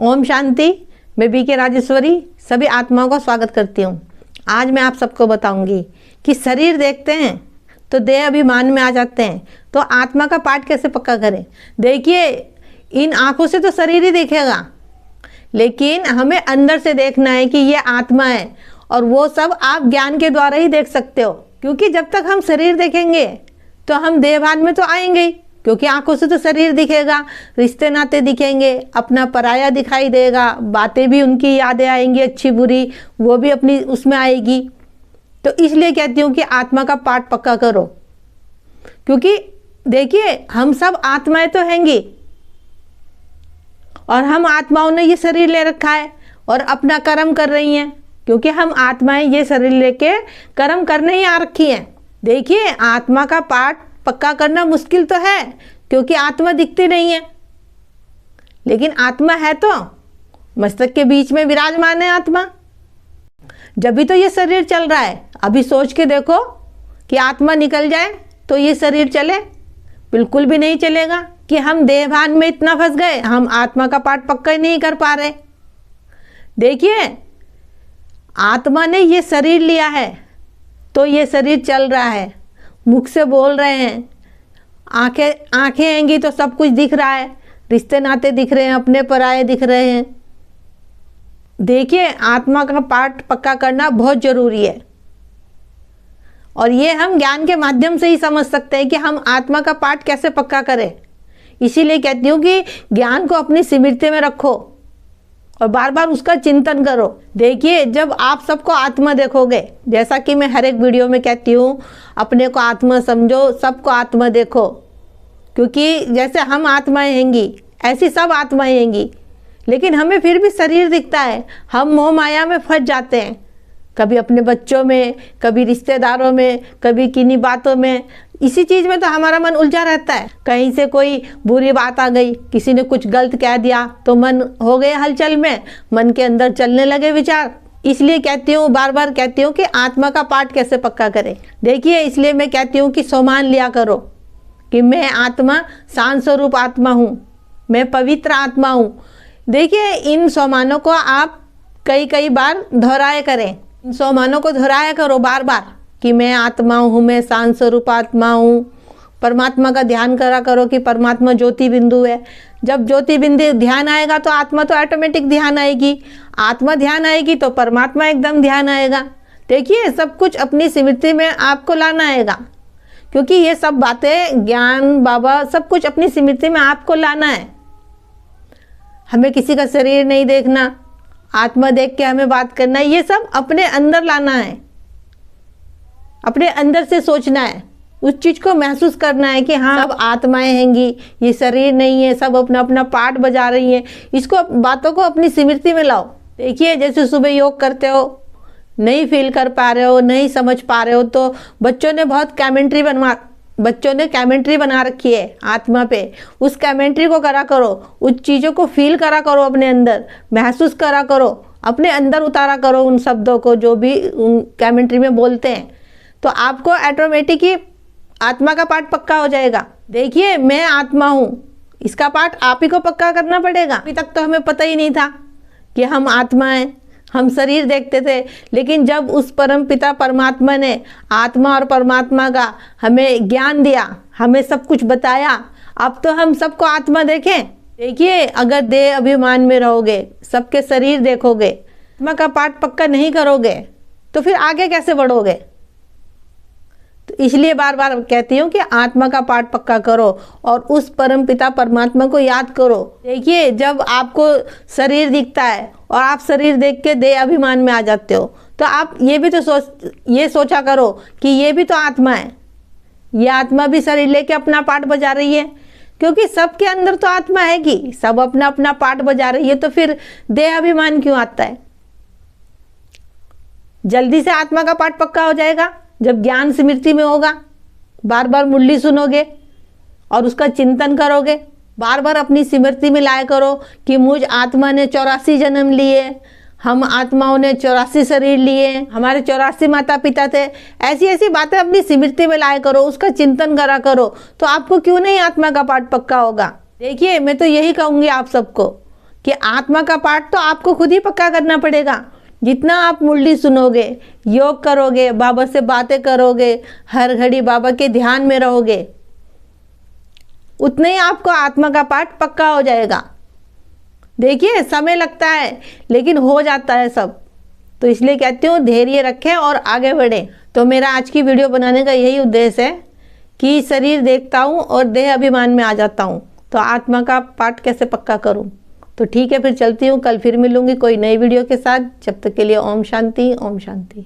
ओम शांति। मैं बीके राजेश्वरी सभी आत्माओं का स्वागत करती हूँ। आज मैं आप सबको बताऊंगी कि शरीर देखते हैं तो देह अभिमान में आ जाते हैं, तो आत्मा का पाठ कैसे पक्का करें। देखिए, इन आँखों से तो शरीर ही दिखेगा, लेकिन हमें अंदर से देखना है कि ये आत्मा है, और वो सब आप ज्ञान के द्वारा ही देख सकते हो। क्योंकि जब तक हम शरीर देखेंगे तो हम देहभान में तो आएंगे ही, क्योंकि आंखों से तो शरीर दिखेगा, रिश्ते नाते दिखेंगे, अपना पराया दिखाई देगा, बातें भी उनकी यादें आएंगी, अच्छी बुरी वो भी अपनी उसमें आएगी। तो इसलिए कहती हूँ कि आत्मा का पाठ पक्का करो, क्योंकि देखिए हम सब आत्माएं तो हैंगी, और हम आत्माओं ने ये शरीर ले रखा है और अपना कर्म कर रही हैं, क्योंकि हम आत्माएं ये शरीर लेके कर्म करने ही आ रखी हैं। देखिए, आत्मा का पाठ पक्का करना मुश्किल तो है, क्योंकि आत्मा दिखती नहीं है, लेकिन आत्मा है तो मस्तक के बीच में विराजमान है आत्मा। जब भी तो ये शरीर चल रहा है। अभी सोच के देखो कि आत्मा निकल जाए तो ये शरीर चले, बिल्कुल भी नहीं चलेगा। कि हम देहभान में इतना फंस गए, हम आत्मा का पाठ पक्का ही नहीं कर पा रहे। देखिए, आत्मा ने ये शरीर लिया है तो ये शरीर चल रहा है, मुख से बोल रहे हैं, आंखें हैंगी तो सब कुछ दिख रहा है, रिश्ते नाते दिख रहे हैं, अपने पराये दिख रहे हैं। देखिए, आत्मा का पाठ पक्का करना बहुत जरूरी है, और ये हम ज्ञान के माध्यम से ही समझ सकते हैं कि हम आत्मा का पाठ कैसे पक्का करें। इसीलिए कहती हूँ कि ज्ञान को अपनी स्मृति में रखो और बार बार उसका चिंतन करो। देखिए, जब आप सबको आत्मा देखोगे, जैसा कि मैं हर एक वीडियो में कहती हूँ, अपने को आत्मा समझो, सबको आत्मा देखो, क्योंकि जैसे हम आत्माएं हैंगी ऐसी सब आत्माएं हैंगी, लेकिन हमें फिर भी शरीर दिखता है। हम मोह माया में फंस जाते हैं, कभी अपने बच्चों में, कभी रिश्तेदारों में, कभी किन्हीं बातों में। इसी चीज़ में तो हमारा मन उलझा रहता है। कहीं से कोई बुरी बात आ गई, किसी ने कुछ गलत कह दिया तो मन हो गए हलचल में, मन के अंदर चलने लगे विचार। इसलिए कहती हूँ, बार बार कहती हूँ कि आत्मा का पाठ कैसे पक्का करें। देखिए, इसलिए मैं कहती हूँ कि सोमान लिया करो कि मैं आत्मा शांत स्वरूप आत्मा हूँ, मैं पवित्र आत्मा हूँ। देखिए, इन सोमानों को आप कई बार दोहराए करें, इन सोमानों को दोहराया करो बार बार कि मैं आत्मा हूँ, मैं शांत स्वरूप आत्मा हूँ। परमात्मा का ध्यान करा करो कि परमात्मा ज्योति बिंदु है। जब ज्योति बिंदु ध्यान आएगा तो आत्मा तो ऑटोमेटिक ध्यान आएगी, आत्मा ध्यान आएगी तो परमात्मा एकदम ध्यान आएगा। देखिए, सब कुछ अपनी स्मृति में आपको लाना आएगा, क्योंकि ये सब बातें ज्ञान बाबा सब कुछ अपनी स्मृति में आपको लाना है। हमें किसी का शरीर नहीं देखना, आत्मा देख के हमें बात करना है, ये सब अपने अंदर लाना है, अपने अंदर से सोचना है, उस चीज़ को महसूस करना है कि हाँ सब आत्माएं हैंगी, ये शरीर नहीं है, सब अपना अपना पाठ बजा रही हैं। इसको बातों को अपनी स्मृति में लाओ। देखिए, जैसे सुबह योग करते हो, नहीं फील कर पा रहे हो, नहीं समझ पा रहे हो, तो बच्चों ने कैमेंट्री बना रखी है आत्मा पे। उस कैमेंट्री को करा करो, उस चीज़ों को फील करा करो, अपने अंदर महसूस करा करो, अपने अंदर उतारा करो उन शब्दों को जो भी उन कैमेंट्री में बोलते हैं, तो आपको ऑटोमेटिक ही आत्मा का पाठ पक्का हो जाएगा। देखिए, मैं आत्मा हूँ, इसका पाठ आप ही को पक्का करना पड़ेगा। अभी तक तो हमें पता ही नहीं था कि हम आत्मा हैं, हम शरीर देखते थे, लेकिन जब उस परम पिता परमात्मा ने आत्मा और परमात्मा का हमें ज्ञान दिया, हमें सब कुछ बताया, अब तो हम सबको आत्मा देखें। देखिए, अगर देह अभिमान में रहोगे, सबके शरीर देखोगे, आत्मा का पाठ पक्का नहीं करोगे, तो फिर आगे कैसे बढ़ोगे। तो इसलिए बार बार कहती हूँ कि आत्मा का पाठ पक्का करो और उस परम पिता परमात्मा को याद करो। देखिए, जब आपको शरीर दिखता है और आप शरीर देख के देह अभिमान में आ जाते हो, तो आप ये भी तो सोचा करो कि ये भी तो आत्मा है, ये आत्मा भी शरीर लेके अपना पाठ बजा रही है, क्योंकि सबके अंदर तो आत्मा है कि सब अपना अपना पाठ बजा रही है। तो फिर देह अभिमान क्यों आता है। जल्दी से आत्मा का पाठ पक्का हो जाएगा जब ज्ञान स्मृति में होगा। बार बार मुरली सुनोगे और उसका चिंतन करोगे, बार बार अपनी स्मृति में लाया करो कि मुझ आत्मा ने 84 जन्म लिए, हम आत्माओं ने 84 शरीर लिए, हमारे 84 माता पिता थे। ऐसी ऐसी बातें अपनी स्मृति में लाया करो, उसका चिंतन करा करो, तो आपको क्यों नहीं आत्मा का पाठ पक्का होगा। देखिए, मैं तो यही कहूँगी आप सबको कि आत्मा का पाठ तो आपको खुद ही पक्का करना पड़ेगा। जितना आप मुरली सुनोगे, योग करोगे, बाबा से बातें करोगे, हर घड़ी बाबा के ध्यान में रहोगे, उतना ही आपको आत्मा का पाठ पक्का हो जाएगा। देखिए समय लगता है लेकिन हो जाता है सब। तो इसलिए कहती हूँ धैर्य रखें और आगे बढ़ें। तो मेरा आज की वीडियो बनाने का यही उद्देश्य है कि शरीर देखता हूँ और देह अभिमान में आ जाता हूँ, तो आत्मा का पाठ कैसे पक्का करूँ। तो ठीक है, फिर चलती हूँ, कल फिर मिलूंगी कोई नई वीडियो के साथ। जब तक के लिए ओम शांति, ओम शांति।